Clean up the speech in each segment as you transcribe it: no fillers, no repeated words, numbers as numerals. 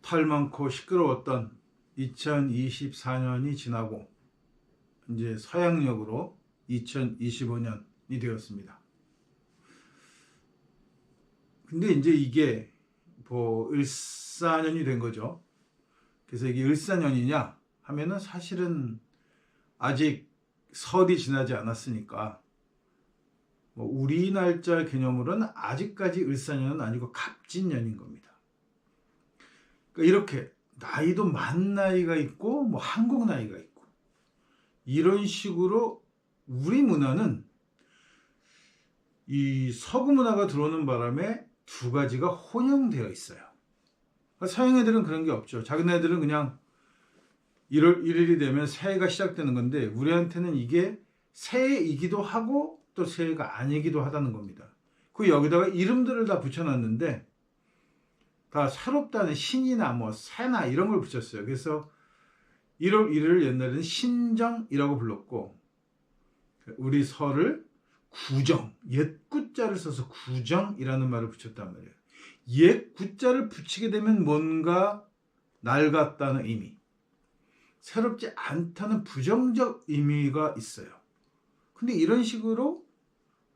팔 많고 시끄러웠던 2024년이 지나고 이제 서양력으로 2025년이 되었습니다. 근데 이제 이게 뭐 을사년이 된 거죠. 그래서 이게 을사년이냐 하면은 사실은 아직 설이 지나지 않았으니까 뭐 우리 날짜 개념으로는 아직까지 을사년은 아니고 갑진년인 겁니다. 그러니까 이렇게 나이도 만 나이가 있고 뭐 한국 나이가 있고 이런 식으로 우리 문화는 이 서구 문화가 들어오는 바람에 두 가지가 혼용되어 있어요. 그러니까 서양 애들은 그런 게 없죠. 자기네들은 그냥 1월 1일이 되면 새해가 시작되는 건데 우리한테는 이게 새해이기도 하고 또 새해가 아니기도 하다는 겁니다. 그 여기다가 이름들을 다 붙여놨는데 다 새롭다는 신이나 뭐 새나 이런 걸 붙였어요. 그래서 1월 1일을 옛날에는 신정이라고 불렀고 우리 설을 구정, 옛 구자를 써서 구정이라는 말을 붙였단 말이에요. 옛 구자를 붙이게 되면 뭔가 낡았다는 의미, 새롭지 않다는 부정적 의미가 있어요. 근데 이런 식으로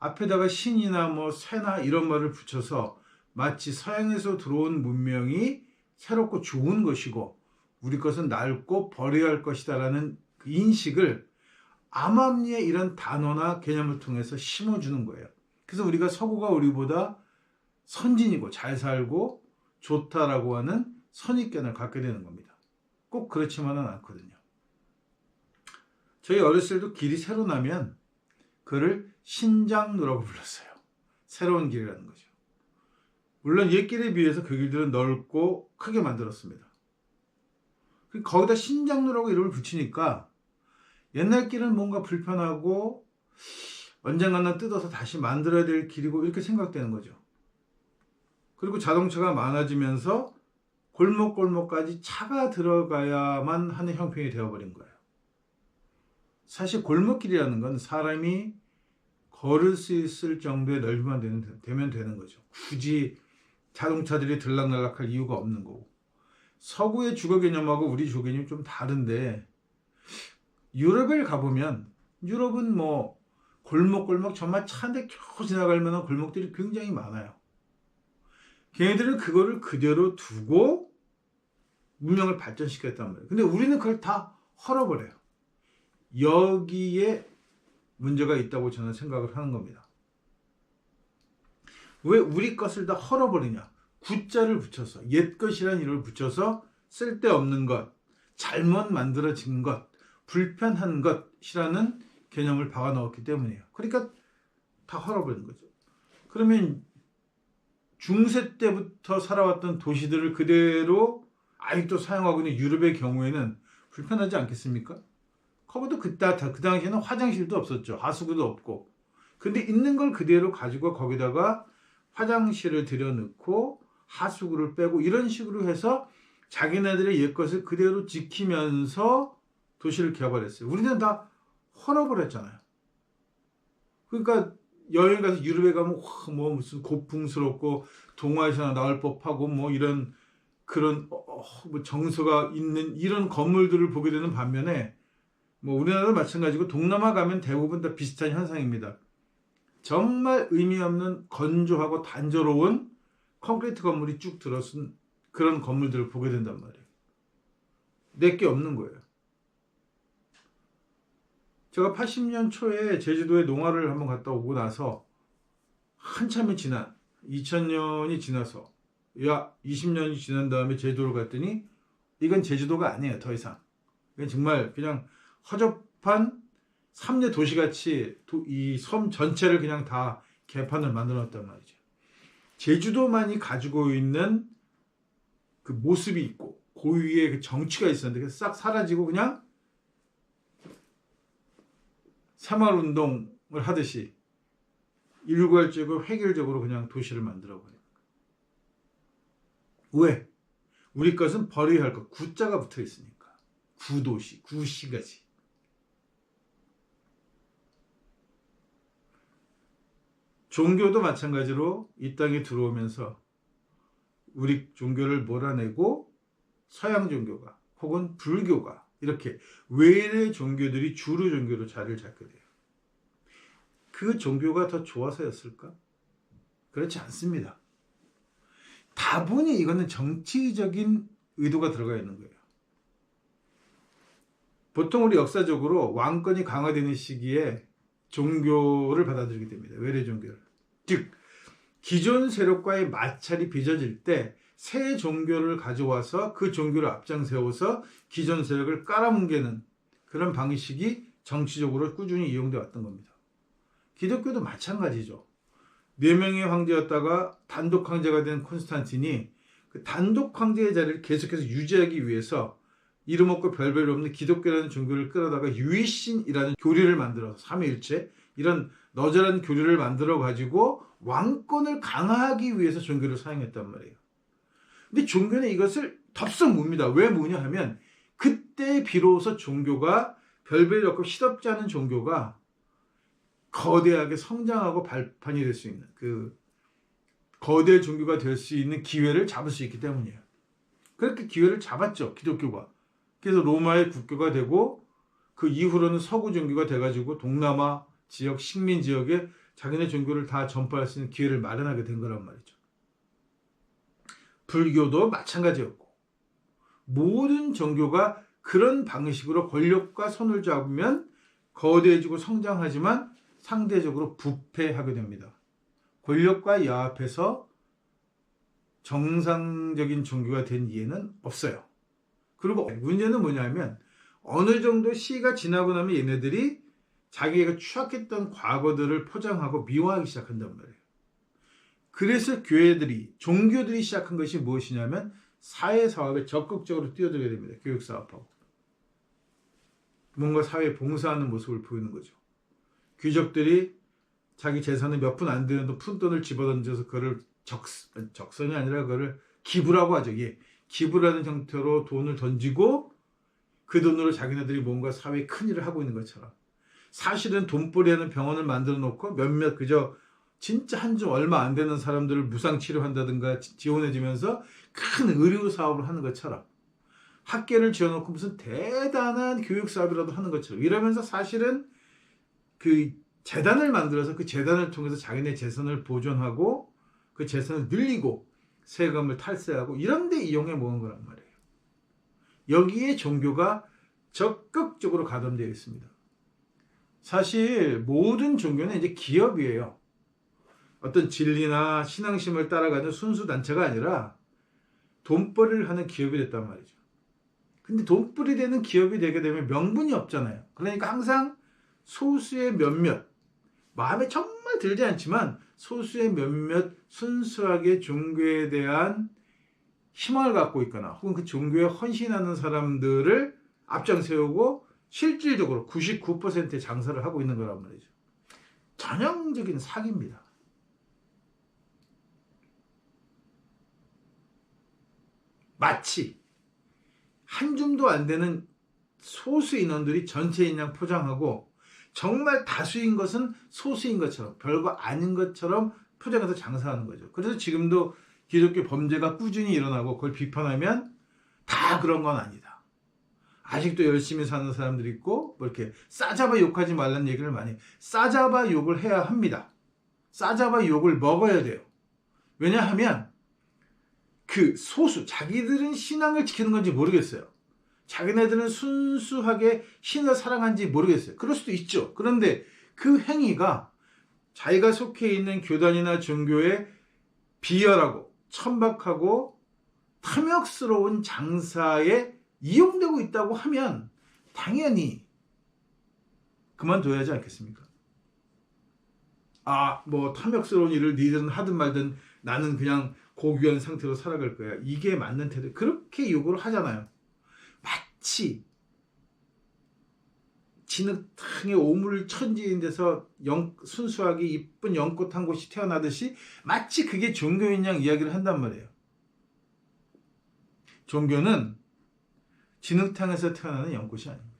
앞에다가 신이나 뭐 새나 이런 말을 붙여서 마치 서양에서 들어온 문명이 새롭고 좋은 것이고 우리 것은 낡고 버려야 할 것이다라는 그 인식을 암암리에 이런 단어나 개념을 통해서 심어주는 거예요. 그래서 우리가 서구가 우리보다 선진이고 잘 살고 좋다라고 하는 선입견을 갖게 되는 겁니다. 꼭 그렇지만은 않거든요. 저희 어렸을 때도 길이 새로 나면 그를 신장로라고 불렀어요. 새로운 길이라는 거죠. 물론 옛 길에 비해서 그 길들은 넓고 크게 만들었습니다. 거기다 신장로라고 이름을 붙이니까 옛날 길은 뭔가 불편하고 언젠가는 뜯어서 다시 만들어야 될 길이고 이렇게 생각되는 거죠. 그리고 자동차가 많아지면서 골목골목까지 차가 들어가야만 하는 형편이 되어버린 거예요. 사실 골목길이라는 건 사람이 걸을 수 있을 정도의 넓이만 되면 되는 거죠. 굳이 자동차들이 들락날락할 이유가 없는 거고. 서구의 주거 개념하고 우리 주거 개념이 좀 다른데 유럽을 가보면 유럽은 뭐 골목골목 정말 차 한 대 겨우 지나갈 만한 골목들이 굉장히 많아요. 걔네들은 그거를 그대로 두고 문명을 발전시켰단 말이에요. 근데 우리는 그걸 다 헐어버려요. 여기에 문제가 있다고 저는 생각을 하는 겁니다. 왜 우리 것을 다 헐어버리냐? 구자를 붙여서 옛것이라는 이름을 붙여서 쓸데없는 것, 잘못 만들어진 것, 불편한 것이라는 개념을 박아 넣었기 때문이에요. 그러니까 다 헐어버린 거죠. 그러면 중세 때부터 살아왔던 도시들을 그대로 아직도 사용하고 있는 유럽의 경우에는 불편하지 않겠습니까? 거기도 그 당시에는 화장실도 없었죠. 하수구도 없고. 근데 있는 걸 그대로 가지고 거기다가 화장실을 들여놓고 하수구를 빼고 이런 식으로 해서 자기네들의 옛것을 그대로 지키면서 도시를 개발했어요. 우리는 다 헐어버렸잖아요. 그러니까 여행 가서 유럽에 가면 뭐 무슨 고풍스럽고 동화에서나 나올 법하고 뭐 이런 그런 뭐 정서가 있는 이런 건물들을 보게 되는 반면에 뭐 우리나라도 마찬가지고 동남아 가면 대부분 다 비슷한 현상입니다. 정말 의미 없는 건조하고 단조로운 콘크리트 건물이 쭉 들어선 그런 건물들을 보게 된단 말이에요. 내게 없는 거예요. 제가 80년 초에 제주도에 농화를 한번 갔다 오고 나서 한참이 지난 2000년이 지나서 20년이 지난 다음에 제주도를 갔더니 이건 제주도가 아니에요. 더 이상. 이건 정말 그냥 허접한 3대 도시같이 이 섬 전체를 그냥 다 개판을 만들어놨단 말이죠. 제주도만이 가지고 있는 그 모습이 있고 고유의 그 정치가 있었는데 싹 사라지고 그냥 새마을운동을 하듯이 일괄적으로 획일적으로 그냥 도시를 만들어버려요. 왜? 우리 것은 버려야 할 것, 구자가 붙어 있으니까. 구도시, 구시가지. 종교도 마찬가지로 이 땅에 들어오면서 우리 종교를 몰아내고 서양 종교가 혹은 불교가 이렇게 외래 종교들이 주류 종교로 자리를 잡게 돼요. 그 종교가 더 좋아서였을까? 그렇지 않습니다. 다분히 이거는 정치적인 의도가 들어가 있는 거예요. 보통 우리 역사적으로 왕권이 강화되는 시기에 종교를 받아들이게 됩니다. 외래 종교를. 즉 기존 세력과의 마찰이 빚어질 때 새 종교를 가져와서 그 종교를 앞장 세워서 기존 세력을 깔아뭉개는 그런 방식이 정치적으로 꾸준히 이용되어 왔던 겁니다. 기독교도 마찬가지죠. 4명의 황제였다가 단독 황제가 된 콘스탄틴이 그 단독 황제의 자리를 계속해서 유지하기 위해서 이름 없고 별별 없는 기독교라는 종교를 끌어다가 유일신이라는 교리를 만들어서 삼위일체 이런 너절한 교리를 만들어 가지고 왕권을 강화하기 위해서 종교를 사용했단 말이에요. 근데 종교는 이것을 덥석 묻니다. 왜 묻냐 하면 그때 비로소 종교가 별별 없고 시덥지 않은 종교가 거대하게 성장하고 발판이 될 수 있는 그 거대 종교가 될 수 있는 기회를 잡을 수 있기 때문이에요. 그렇게 기회를 잡았죠. 기독교가. 그래서 로마의 국교가 되고 그 이후로는 서구 종교가 돼가지고 동남아 지역, 식민 지역에 자기네 종교를 다 전파할 수 있는 기회를 마련하게 된 거란 말이죠. 불교도 마찬가지였고 모든 종교가 그런 방식으로 권력과 손을 잡으면 거대해지고 성장하지만 상대적으로 부패하게 됩니다. 권력과 야합해서 정상적인 종교가 된 이해는 없어요. 그리고 문제는 뭐냐면 어느 정도 시기가 지나고 나면 얘네들이 자기가 추악했던 과거들을 포장하고 미화하기 시작한단 말이에요. 그래서 교회들이, 종교들이 시작한 것이 무엇이냐면 사회사업에 적극적으로 뛰어들게 됩니다. 교육사업하고. 뭔가 사회에 봉사하는 모습을 보이는 거죠. 귀족들이 자기 재산이 몇 푼 안 되는 푼돈을 집어던져서 그거를 적선이 아니라 그거를 기부라고 하죠. 예. 기부라는 형태로 돈을 던지고 그 돈으로 자기네들이 뭔가 사회에 큰일을 하고 있는 것처럼. 사실은 돈벌이하는 병원을 만들어 놓고 몇몇 그저 진짜 한 주 얼마 안 되는 사람들을 무상 치료한다든가 지원해주면서 큰 의료 사업을 하는 것처럼 학계를 지어놓고 무슨 대단한 교육 사업이라도 하는 것처럼 이러면서 사실은 그 재단을 만들어서 그 재단을 통해서 자기네 재산을 보존하고 그 재산을 늘리고 세금을 탈세하고 이런 데 이용해 모은 거란 말이에요. 여기에 종교가 적극적으로 가담되어 있습니다. 사실 모든 종교는 이제 기업이에요. 어떤 진리나 신앙심을 따라가는 순수 단체가 아니라 돈벌이를 하는 기업이 됐단 말이죠. 근데 돈벌이 되는 기업이 되게 되면 명분이 없잖아요. 그러니까 항상 소수의 몇몇, 마음에 정말 들지 않지만 소수의 몇몇 순수하게 종교에 대한 희망을 갖고 있거나 혹은 그 종교에 헌신하는 사람들을 앞장 세우고 실질적으로 99%의 장사를 하고 있는 거란 말이죠. 전형적인 사기입니다. 마치 한 줌도 안 되는 소수 인원들이 전체인 양 포장하고 정말 다수인 것은 소수인 것처럼 별거 아닌 것처럼 포장해서 장사하는 거죠. 그래서 지금도 기독교 범죄가 꾸준히 일어나고 그걸 비판하면 다 그런 건 아니다. 아직도 열심히 사는 사람들이 있고 뭐 이렇게 싸잡아 욕하지 말라는 얘기를 많이 싸잡아 욕을 해야 합니다. 싸잡아 욕을 먹어야 돼요. 왜냐하면 그 소수, 자기들은 신앙을 지키는 건지 모르겠어요. 자기네들은 순수하게 신을 사랑하는지 모르겠어요. 그럴 수도 있죠. 그런데 그 행위가 자기가 속해 있는 교단이나 종교에 비열하고 천박하고 탐욕스러운 장사에 이용되고 있다고 하면 당연히 그만둬야 하지 않겠습니까? 뭐 탐욕스러운 일을 니들은 하든 말든 나는 그냥 고귀한 상태로 살아갈 거야. 이게 맞는 태도. 그렇게 요구를 하잖아요. 마치 진흙탕에 오물 천지인 데서 순수하게 이쁜 연꽃 한 곳이 태어나듯이 마치 그게 종교인 양 이야기를 한단 말이에요. 종교는 진흙탕에서 태어나는 연꽃이 아닙니다.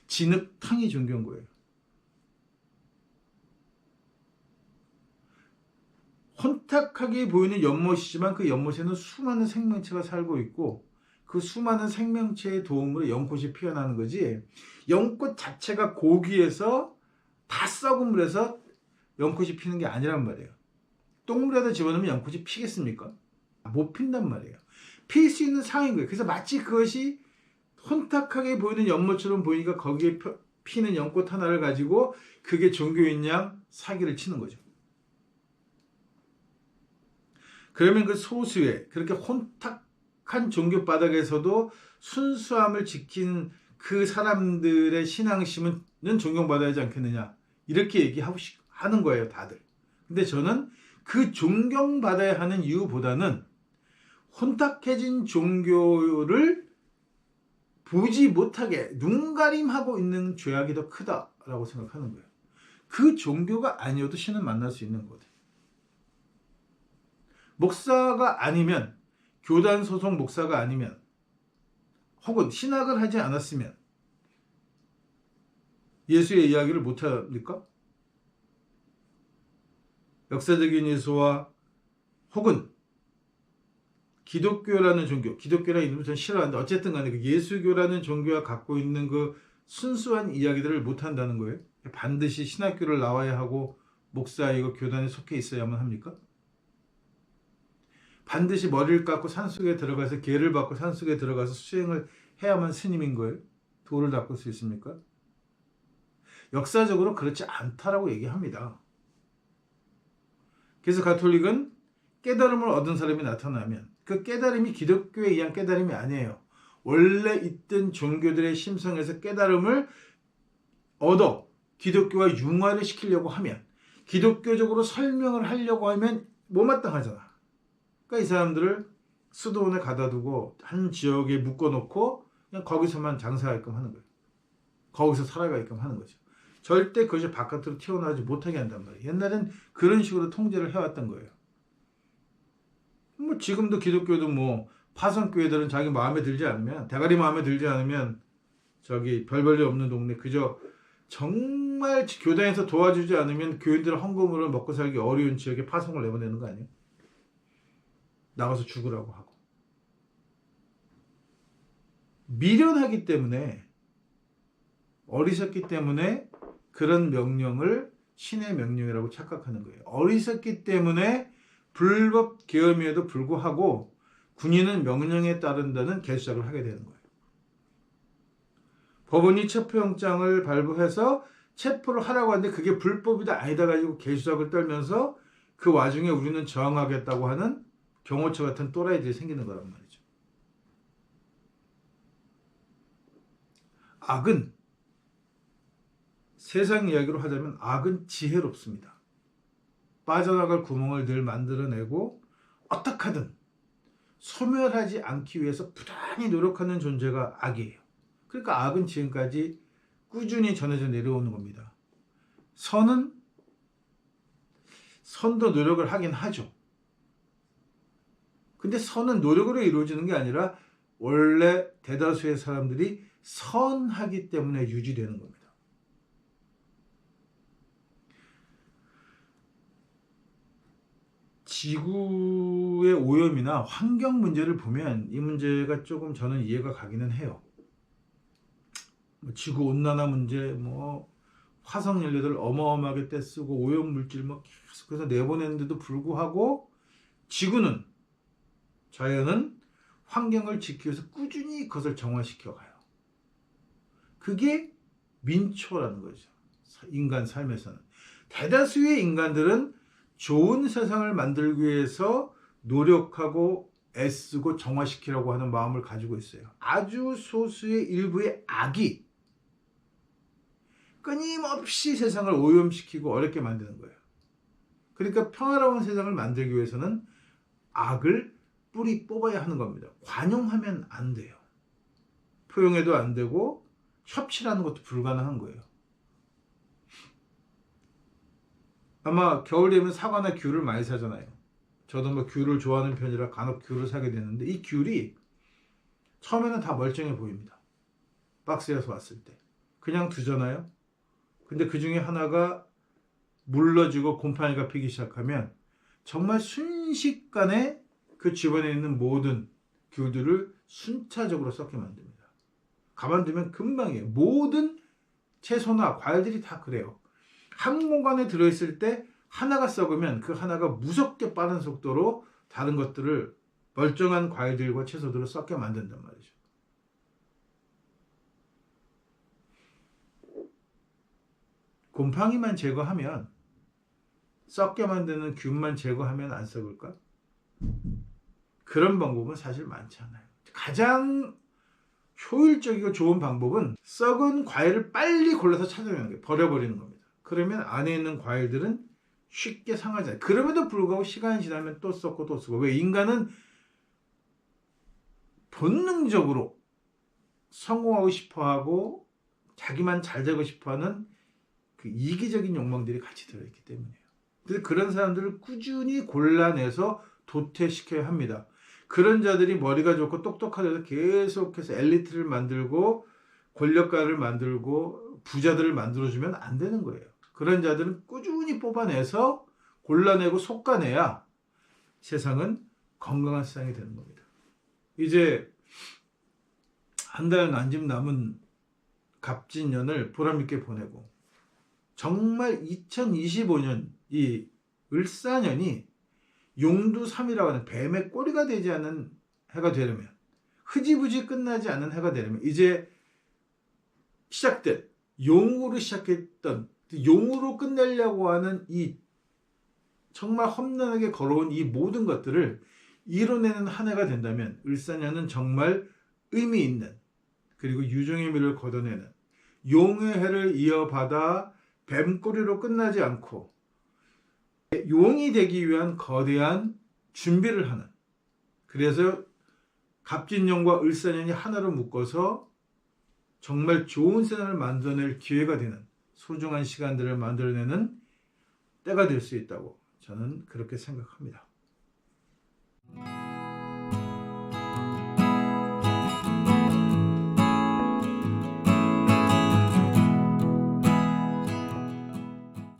진흙탕이 종교인 거예요. 혼탁하게 보이는 연못이지만 그 연못에는 수많은 생명체가 살고 있고 그 수많은 생명체의 도움으로 연꽃이 피어나는 거지, 연꽃 자체가 고귀해서 다 썩은 물에서 연꽃이 피는 게 아니란 말이에요. 똥물에다 집어넣으면 연꽃이 피겠습니까? 못 핀단 말이에요. 필 수 있는 상황인 거예요. 그래서 마치 그것이 혼탁하게 보이는 연못처럼 보이니까 거기에 피는 연꽃 하나를 가지고 그게 종교인 양 사기를 치는 거죠. 그러면 그 소수의 그렇게 혼탁한 종교 바닥에서도 순수함을 지킨 그 사람들의 신앙심은 존경받아야 하지 않겠느냐, 이렇게 얘기하는 거예요, 다들. 근데 저는 그 존경받아야 하는 이유보다는 혼탁해진 종교를 보지 못하게 눈가림하고 있는 죄악이 더 크다라고 생각하는 거예요. 그 종교가 아니어도 신을 만날 수 있는 거거든요. 목사가 아니면, 교단 소속 목사가 아니면, 혹은 신학을 하지 않았으면 예수의 이야기를 못합니까? 역사적인 예수와 혹은 기독교라는 종교, 기독교라는 이름을 전 싫어하는데 어쨌든 간에 그 예수교라는 종교가 갖고 있는 그 순수한 이야기들을 못한다는 거예요. 반드시 신학교를 나와야 하고 목사이고 교단에 속해 있어야만 합니까? 반드시 머리를 깎고 산속에 들어가서 개를 받고 산속에 들어가서 수행을 해야만 스님인 거예요? 도를 닦을 수 있습니까? 역사적으로 그렇지 않다라고 얘기합니다. 그래서 가톨릭은 깨달음을 얻은 사람이 나타나면 그 깨달음이 기독교에 의한 깨달음이 아니에요. 원래 있던 종교들의 심성에서 깨달음을 얻어 기독교와 융화를 시키려고 하면, 기독교적으로 설명을 하려고 하면 못마땅하잖아. 그러니까 이 사람들을 수도원에 가다 두고 한 지역에 묶어놓고 그냥 거기서만 장사하게끔 하는 거예요. 거기서 살아가게끔 하는 거죠. 절대 그것이 바깥으로 튀어나오지 못하게 한단 말이에요. 옛날엔 그런 식으로 통제를 해왔던 거예요. 뭐 지금도 기독교도 뭐 파송교회들은 자기 마음에 들지 않으면, 대가리 마음에 들지 않으면 저기 별 볼일 없는 동네, 그저 정말 교단에서 도와주지 않으면 교인들 헌금으로 먹고 살기 어려운 지역에 파송을 내보내는 거 아니에요? 나가서 죽으라고 하고. 미련하기 때문에, 어리석기 때문에 그런 명령을 신의 명령이라고 착각하는 거예요. 어리석기 때문에 불법 계엄에도 불구하고 군인은 명령에 따른다는 개수작을 하게 되는 거예요. 법원이 체포영장을 발부해서 체포를 하라고 하는데 그게 불법이다 아니다 가지고 개수작을 떨면서 그 와중에 우리는 저항하겠다고 하는 경호처 같은 또라이들이 생기는 거란 말이죠. 악은, 세상 이야기로 하자면 악은 지혜롭습니다. 빠져나갈 구멍을 늘 만들어내고 어떻게 하든 소멸하지 않기 위해서 부단히 노력하는 존재가 악이에요. 그러니까 악은 지금까지 꾸준히 전해져 내려오는 겁니다. 선도 노력을 하긴 하죠. 근데 선은 노력으로 이루어지는 게 아니라 원래 대다수의 사람들이 선하기 때문에 유지되는 겁니다. 지구의 오염이나 환경 문제를 보면 이 문제가 조금 저는 이해가 가기는 해요. 지구 온난화 문제, 화석 연료들 어마어마하게 떼쓰고 오염 물질 계속해서 내보내는데도 불구하고 지구는, 자연은 환경을 지키기 위해서 꾸준히 그것을 정화시켜 가요. 그게 민초라는 거죠. 인간 삶에서는. 대다수의 인간들은 좋은 세상을 만들기 위해서 노력하고 애쓰고 정화시키려고 하는 마음을 가지고 있어요. 아주 소수의 일부의 악이 끊임없이 세상을 오염시키고 어렵게 만드는 거예요. 그러니까 평화로운 세상을 만들기 위해서는 악을 뿌리 뽑아야 하는 겁니다. 관용하면 안 돼요. 포용해도 안 되고 협치라는 것도 불가능한 거예요. 아마 겨울 되면 사과나 귤을 많이 사잖아요. 저도 귤을 좋아하는 편이라 간혹 귤을 사게 되는데 이 귤이 처음에는 다 멀쩡해 보입니다. 박스에서 왔을 때. 그냥 두잖아요. 근데 그 중에 하나가 물러지고 곰팡이가 피기 시작하면 정말 순식간에 그 주변에 있는 모든 귤들을 순차적으로 썩게 만듭니다. 가만두면 금방이에요. 모든 채소나 과일들이 다 그래요. 한 공간에 들어있을 때 하나가 썩으면 그 하나가 무섭게 빠른 속도로 다른 것들을, 멀쩡한 과일들과 채소들을 썩게 만든단 말이죠. 곰팡이만 제거하면, 썩게 만드는 균만 제거하면 안 썩을까? 그런 방법은 사실 많지 않아요. 가장 효율적이고 좋은 방법은 썩은 과일을 빨리 골라서 찾아내는 거예요. 버려버리는 겁니다. 그러면 안에 있는 과일들은 쉽게 상하지 않아요. 그럼에도 불구하고 시간이 지나면 또 썩고 또 썩고. 왜? 인간은 본능적으로 성공하고 싶어하고 자기만 잘 되고 싶어하는 그 이기적인 욕망들이 같이 들어있기 때문이에요. 그래서 그런 사람들을 꾸준히 골라내서 도태시켜야 합니다. 그런 자들이 머리가 좋고 똑똑하다고 계속해서 엘리트를 만들고 권력가를 만들고 부자들을 만들어주면 안 되는 거예요. 그런 자들은 꾸준히 뽑아내서 골라내고 솎아내야 세상은 건강한 세상이 되는 겁니다. 이제 한 달 난집 남은 갑진년을 보람있게 보내고, 정말 2025년 이 을사년이 용두삼이라고 하는 뱀의 꼬리가 되지 않는 해가 되려면, 흐지부지 끝나지 않는 해가 되려면, 이제 시작된, 용으로 시작했던, 용으로 끝내려고 하는 이 정말 험난하게 걸어온 이 모든 것들을 이뤄내는 한 해가 된다면, 을사년은 정말 의미 있는, 그리고 유종의 미를 걷어내는 용의 해를 이어받아 뱀꼬리로 끝나지 않고 용이 되기 위한 거대한 준비를 하는, 그래서 갑진년과 을사년이 하나로 묶어서 정말 좋은 세상을 만들어낼 기회가 되는 소중한 시간들을 만들어내는 때가 될 수 있다고 저는 그렇게 생각합니다.